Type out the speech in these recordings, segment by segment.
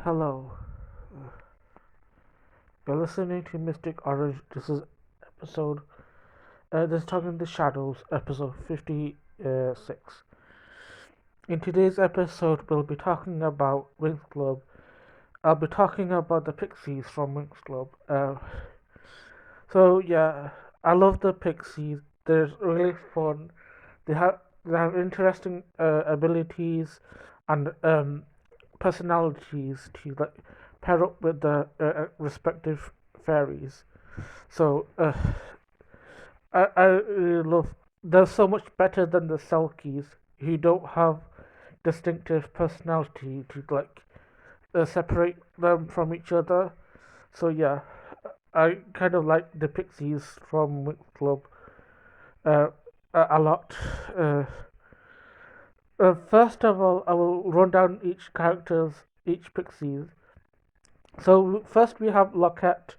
Hello, you're listening to Mystic Orange. This is episode, this is Talking the Shadows, episode 56. In today's episode, we'll be talking about Winx Club. I'll be talking about the Pixies from Winx Club. Yeah, I love the Pixies. They're really fun. They have interesting abilities and personalities to like pair up with the respective fairies. So I really love. They're so much better than the Selkies, who don't have distinctive personality to like separate them from each other. So yeah, I kind of like the Pixies from Winx Club uh, a lot. Uh, First of all, I will run down each Pixies. So first we have Lockette,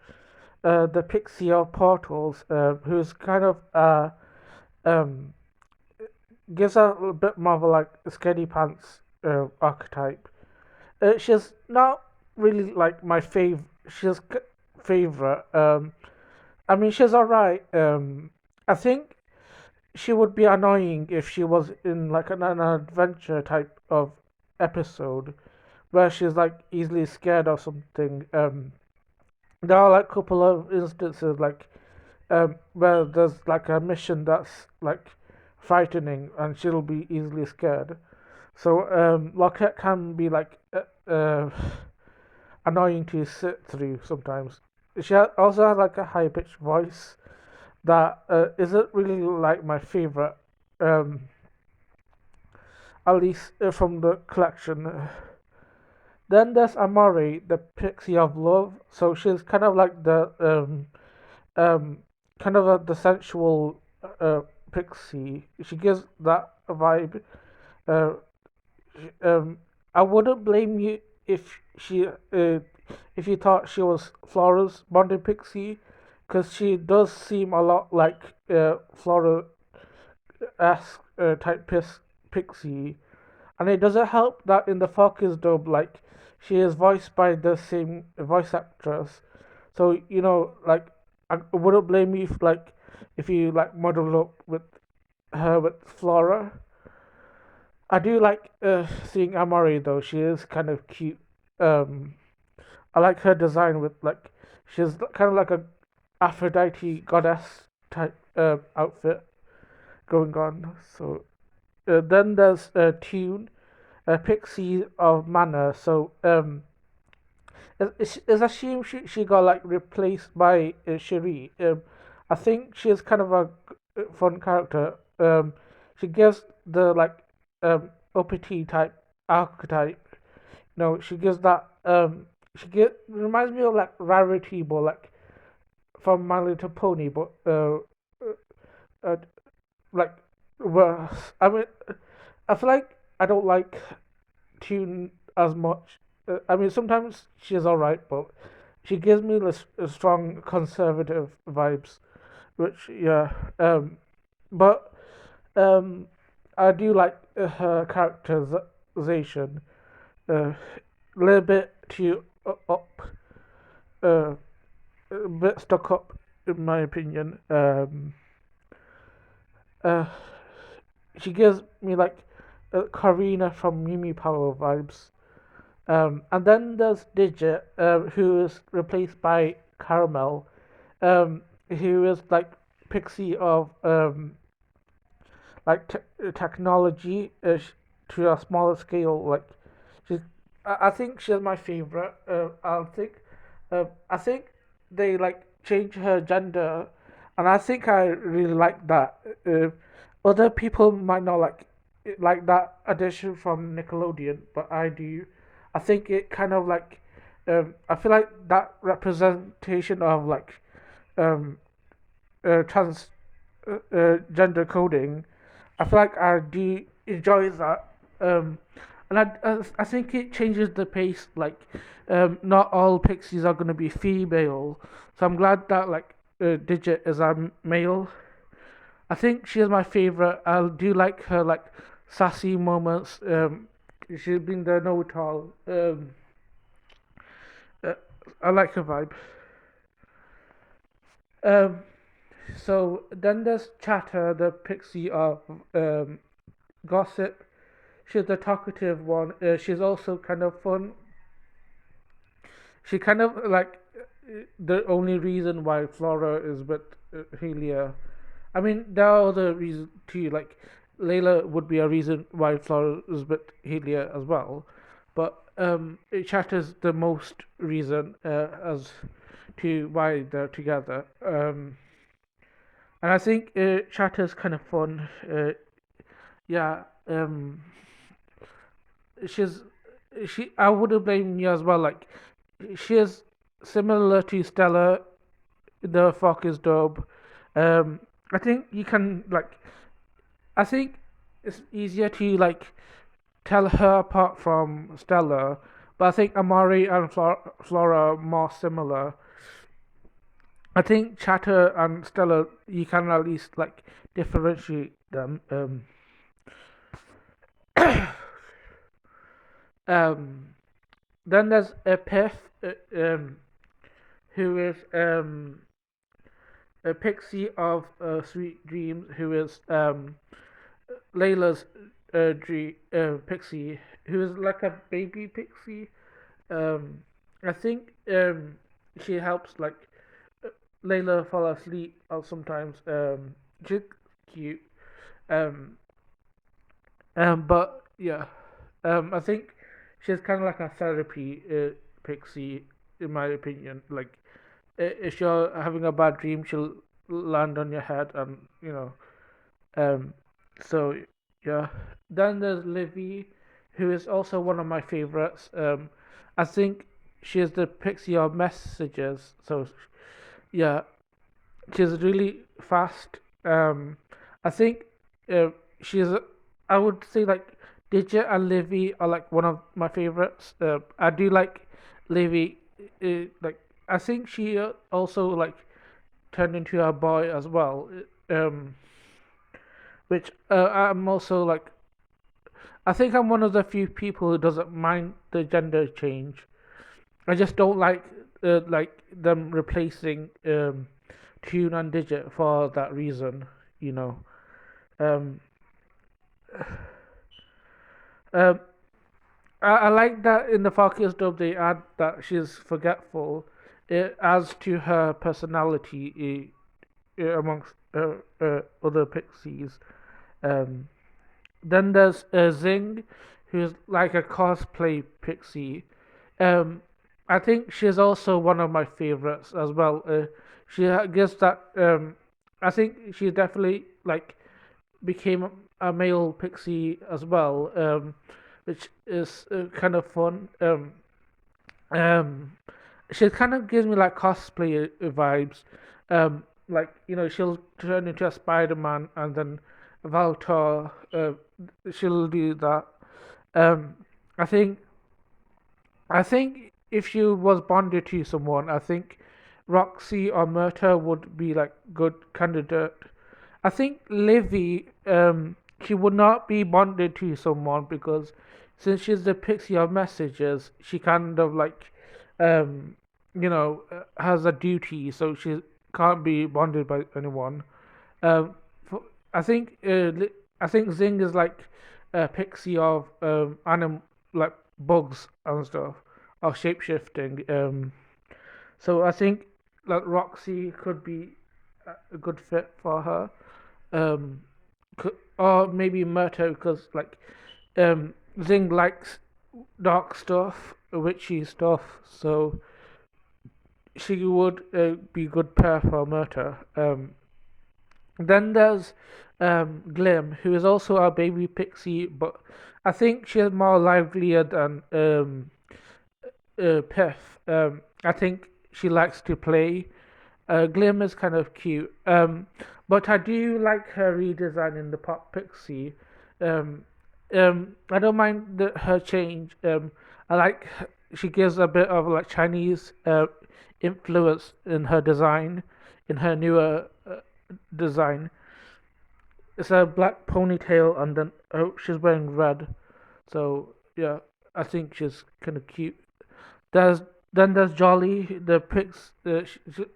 the Pixie of Portals, who's kind of um, gives a little bit more of a like skinny pants archetype. She's not really like my She's favorite. I mean, she's alright. I think she would be annoying if she was in like an adventure type of episode where she's like easily scared or something. There are like a couple of instances like where there's like a mission that's like frightening and she'll be easily scared. So Lockett can be like annoying to sit through sometimes. Also has like a high pitched voice that isn't really like my favorite, um, at least from the collection. Then there's Amari, the Pixie of Love. So she's kind of like um, the sensual uh, pixie. She gives that vibe. Uh, I wouldn't blame you if if you thought she was Flora's bonded pixie, because she does seem a lot like Flora esque pixie, and it doesn't help that in the Focus dub, like she is voiced by the same voice actress. So like I wouldn't blame you if you like model up with her with Flora. I do like seeing Amari though. She is kind of cute. Um, I like her design with like she's kind of like a Aphrodite goddess type outfit going on. So then there's Tune, a pixie of mana. So it's assumed she got like replaced by Cherie. I think she's kind of a fun character. She gives the like uppity type archetype. No, she gives that. She get reminds me of like Rarity, but like from My Little Pony, but uh like worse. I mean, I feel like I don't like Tune as much. I mean, sometimes she's alright, but she gives me this strong conservative vibes, which yeah. But I do like her characterization. A little bit too up, uh, a bit stuck up, in my opinion. Uh, she gives me like Karina from Mimi Power vibes. And then there's Digit, who is replaced by Caramel, who is like Pixie of technology to a smaller scale. Like she's, I think she's my favorite. I think they like change her gender, and I think I really like that. Other people might not like that addition from Nickelodeon, but I do. I think it kind of like I feel like that representation of like um, trans gender coding. I feel like I do enjoy that, and I think it changes the pace. Like, not all pixies are gonna be female, so I'm glad that like Digit is a male. I think she is my favorite. I do like her like sassy moments. She's been the know-it-all. I like her vibe. Um, so then there's Chatter, the pixie of gossip. She's the talkative one. She's also kind of fun. She kind of like the only reason why Flora is with Helia. I mean, there are other reasons too. Like Layla would be a reason why Flora is with Helia as well, but it Chatter's the most reason as to why they're together. And I think Chatter's kind of fun. Yeah, she's she. I wouldn't blame you as well. Like she is similar to Stella. The fuck is dope. Um, I think you can like. I think it's easier to like tell her apart from Stella, but I think Amari and Flora are more similar. I think Chatter and Stella, you can at least like differentiate them. Um, then there's a Piff, who is a pixie of sweet dreams, who is Layla's pixie, who is like a baby pixie. I think she helps like Layla fall asleep or sometimes. She's cute. Um, but yeah, I think she's kind of like a therapy pixie, in my opinion. Like, if you're having a bad dream, she'll land on your head, and um, so yeah. Then there's Livy, who is also one of my favorites. I think she is the pixie of messages. So yeah, she's really fast. I think uh, she's. I would say like Digit and Livy are like one of my favorites. I do like Livy. Like I think she also like turned into a boy as well. Which I'm also like. I think I'm one of the few people who doesn't mind the gender change. I just don't like them replacing Tune and Digit for that reason. You know. Um, um, I like that in the Focus dub they add that she's forgetful. It adds to her personality amongst other pixies. Um, then there's Zing, who's like a cosplay pixie. Um, I think she's also one of my favorites as well. She gives that. I think she definitely like became a male pixie as well, which is kind of fun. Um, she kind of gives me like cosplay vibes. Like she'll turn into a Spider-Man and then Valtor. She'll do that. Um, I think I think if she was bonded to someone, I think Roxy or Murta would be like good candidate. I think Livy, she would not be bonded to someone because since she's the pixie of messages, she kind of like, has a duty, so she can't be bonded by anyone. Um, for, I think I think Zing is like a pixie of like bugs and stuff, or shape shifting. So I think like Roxy could be a good fit for her. Um, or maybe Murto because like Zing likes dark stuff, witchy stuff, so she would be good pair for Murta. Then there's Glim, who is also a baby pixie, but I think she's more livelier than Piff. I think she likes to play. Glim is kind of cute, but I do like her redesign in the Pop Pixie. Um, I don't mind her change. I like she gives a bit of like Chinese influence in her design, in her newer design. It's a black ponytail and then she's wearing red. So yeah, I think she's kind of cute. There's Then there's Jolly, the pix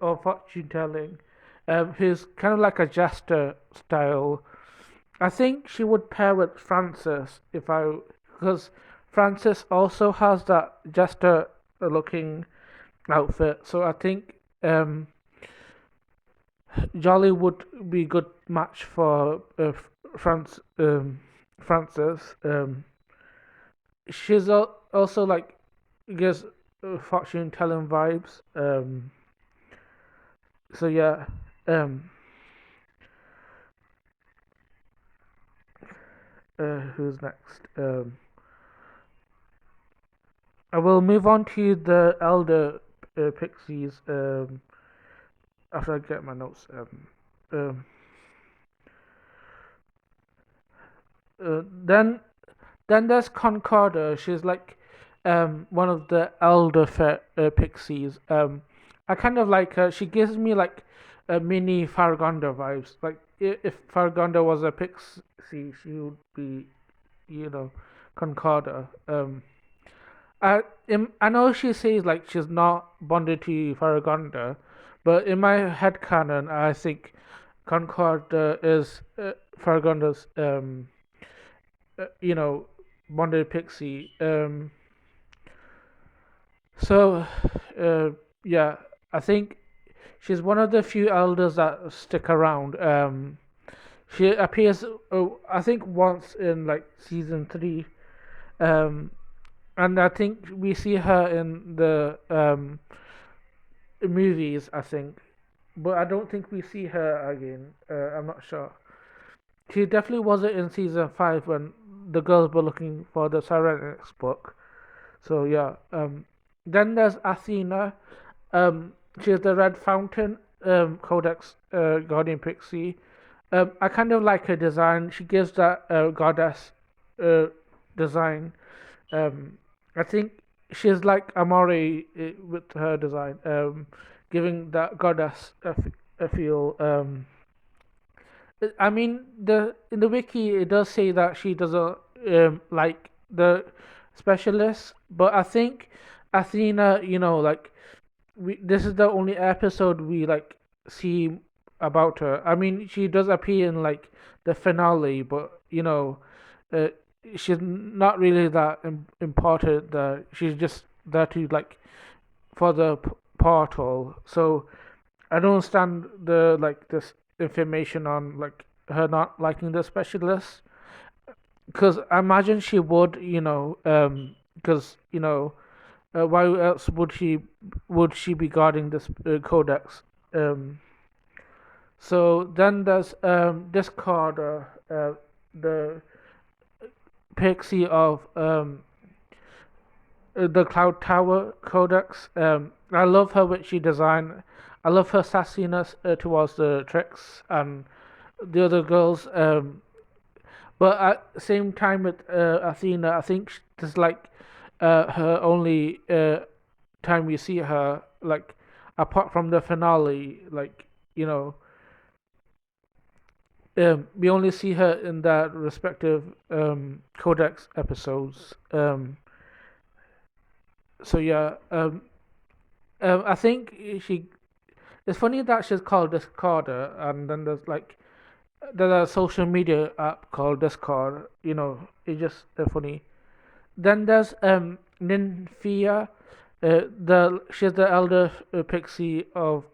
or fortune telling, who's kind of like a jester style. I think she would pair with Frances if I because Frances also has that jester looking outfit. So I think Jolly would be a good match for Frances. She's also like gives fortune telling vibes. So yeah, um, who's next? I will move on to the elder pixies. After I get my notes. Um, then there's Concorda. She's like one of the elder pixies. I kind of like her. She gives me like a mini Fargonda vibes. Like if Fargonda was a pixie, she would be you know Concorda. I know she says like she's not bonded to Farragonda, but in my head canon, I think Concorda is Farragonda's you know bonded pixie. So yeah, I think she's one of the few elders that stick around. She appears, I think, once in like season three. Um, and I think we see her in the movies. I think, but I don't think we see her again. I'm not sure. She definitely wasn't in season five when the girls were looking for the Serenix book. So yeah. Then there's Athena. She's the Red Fountain Codex Guardian Pixie. I kind of like her design. She gives that goddess uh, design. Um, I think she's like Amori with her design, giving that goddess a feel. I mean, the in the wiki it does say that she doesn't like the specialists, but I think Athena, like this is the only episode we like see about her. I mean, she does appear in like the finale, but uh, she's not really that important. That she's just there to like for the portal. So I don't understand the like this information on like her not liking the specialist because I imagine she would, because why else would she be guarding this codex? Um, so then there's Discord, the pixie of the Cloud Tower Codex. I love her witchy design. I love her sassiness towards the tricks and the other girls. But at the same time with Athena, I think this is like her only time we see her, like apart from the finale, like you know, we only see her in that respective Codex episodes. So yeah, I think she. It's funny that she's called Discorder, and then there's a social media app called Discord. It's just funny. Then there's Nymphia. She's the elder pixie of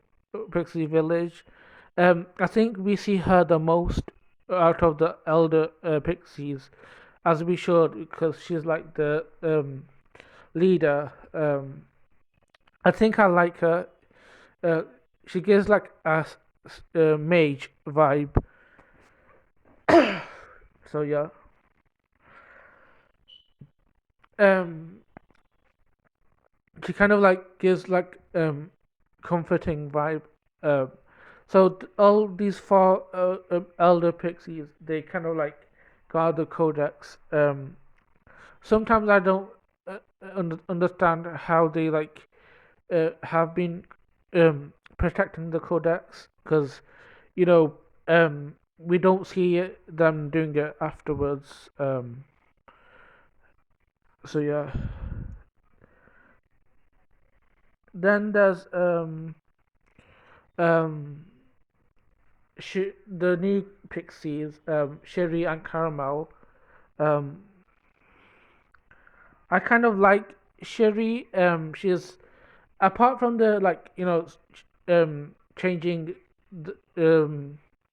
Pixie Village. I think we see her the most out of the elder pixies, as we should, because she's like the leader. I think I like her. Uh, she gives like a mage vibe. So yeah. Um, she kind of like gives like comforting vibe. Um, so all these four elder pixies, they kind of like guard the codex. Sometimes I don't understand how they like have been protecting the codex because you know we don't see them doing it afterwards. So yeah. Then there's um the new Pixies, Sherry and Caramel. Um, I kind of like Sherry. She's apart from the like changing the,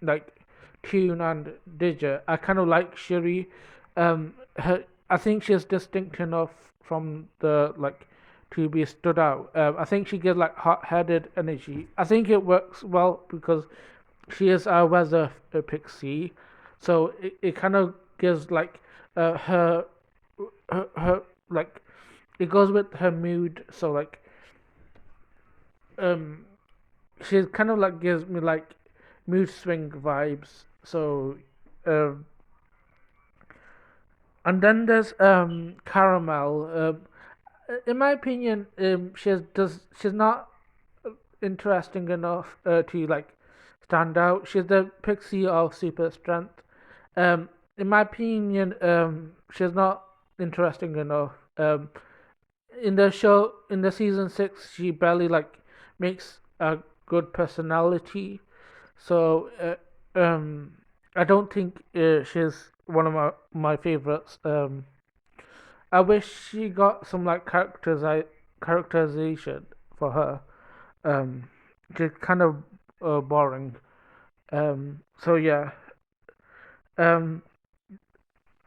like tune and digit. I kind of like Sherry. Her I think she's distinct enough from the like to be stood out. I think she gives like hot-headed energy. I think it works well because she is a weather pixie, so it kind of gives like her, her like it goes with her mood. So like um she kind of like gives me like mood swing vibes. So um and then there's Caramel. In my opinion, she's not interesting enough to like stand out. She's the pixie of super strength. In my opinion, she's not interesting enough. In the show, in the season 6, she barely like makes a good personality. So, I don't think she's one of my favorites. I wish she got some like characterization for her. She's kind of boring. So yeah. Um,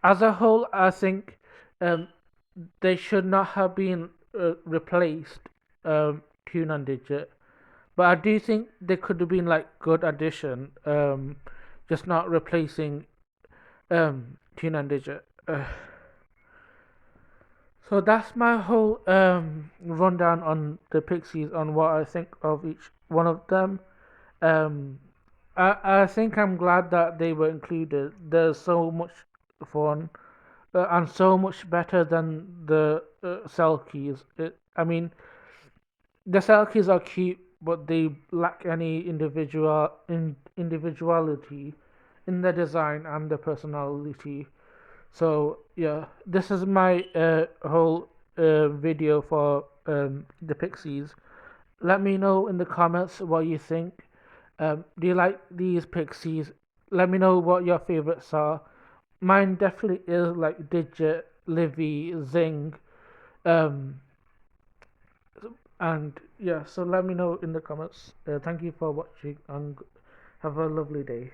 as a whole, I think um, they should not have been replaced. Tune and Digit, but I do think they could have been like good addition. Just not replacing Tune and Digit. So that's my whole rundown on the Pixies, on what I think of each one of them. Um, I think I'm glad that they were included. They're so much fun and so much better than the Selkies. I mean, the Selkies are cute, but they lack any individuality in the design and the personality. So yeah, this is my whole video for the Pixies. Let me know in the comments what you think. Do you like these Pixies? Let me know what your favorites are. Mine definitely is like Digit, Livy, Zing, um, and yeah. So let me know in the comments. Thank you for watching and have a lovely day.